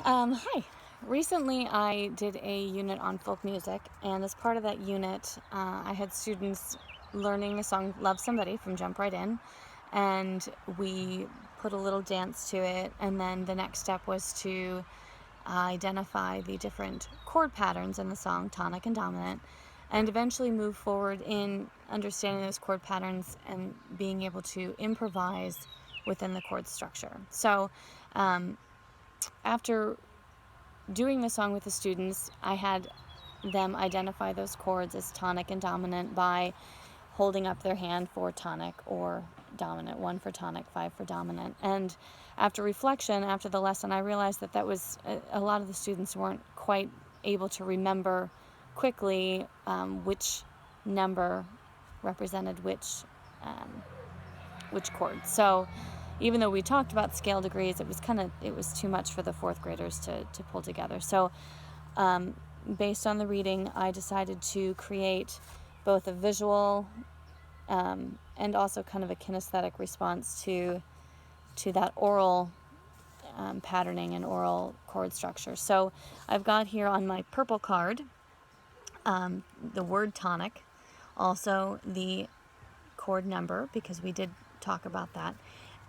Hi. Recently, I did a unit on folk music, and as part of that unit, I had students learning the song Love Somebody from Jump Right In, and we put a little dance to it, and then the next step was to identify the different chord patterns in the song, tonic and dominant, and eventually move forward in understanding those chord patterns and being able to improvise within the chord structure. So, after doing the song with the students, I had them identify those chords as tonic and dominant by holding up their hand for tonic or dominant, 1 for tonic, 5 for dominant. And after reflection, after the lesson, I realized that a lot of the students weren't quite able to remember quickly which number represented which chord. So even though we talked about scale degrees, it was too much for the 4th graders to pull together. So based on the reading, I decided to create both a visual and also kind of a kinesthetic response to that aural patterning and aural chord structure. So I've got here on my purple card the word tonic, also the chord number, because we did talk about that,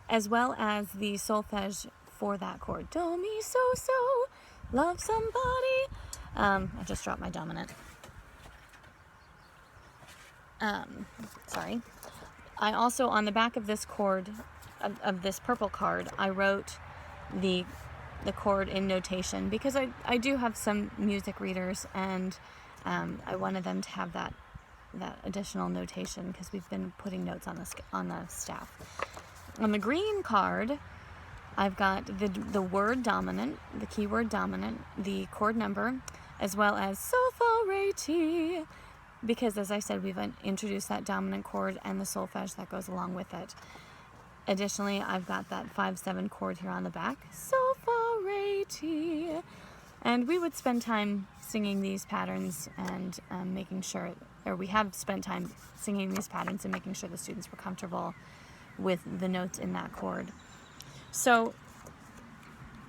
as well as the solfege for that chord. Do, mi, so, love somebody. I just dropped my dominant. Sorry. I also, on the back of this chord, of this purple card, I wrote the chord in notation, because I do have some music readers, and I wanted them to have that additional notation, because we've been putting notes on the staff. On the green card, I've got the word dominant, the keyword dominant, the chord number, as well as sol, fa, re, ti, because as I said, we've introduced that dominant chord and the solfege that goes along with it. Additionally, I've got that 5/7 chord here on the back, sol, fa, re, ti, and we would spend time singing these patterns and making sure, or we have spent time singing these patterns and making sure the students were comfortable with the notes in that chord. So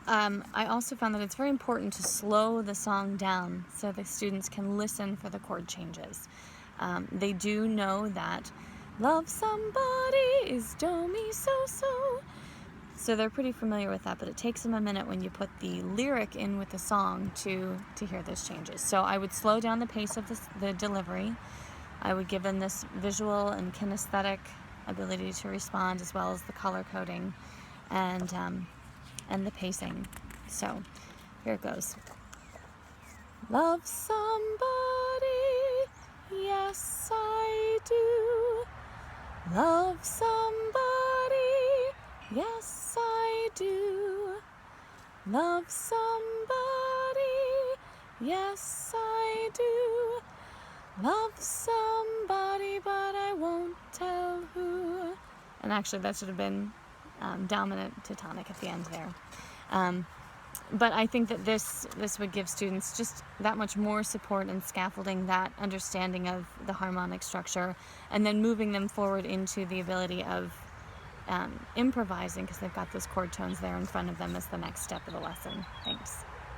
I also found that it's very important to slow the song down so the students can listen for the chord changes. They do know that love somebody is do, mi, so they're pretty familiar with that, but it takes them a minute when you put the lyric in with the song to hear those changes. So I would slow down the pace of the delivery. I would give them this visual and kinesthetic ability to respond, as well as the color coding and the pacing. So here it goes. Love somebody, yes I do. Love somebody, yes I do. Love somebody, yes I do. Love somebody, but I won't tell who. And actually that should have been dominant to tonic at the end there. But I think that this would give students just that much more support and scaffolding, that understanding of the harmonic structure, and then moving them forward into the ability of improvising, because they've got those chord tones there in front of them as the next step of the lesson. Thanks.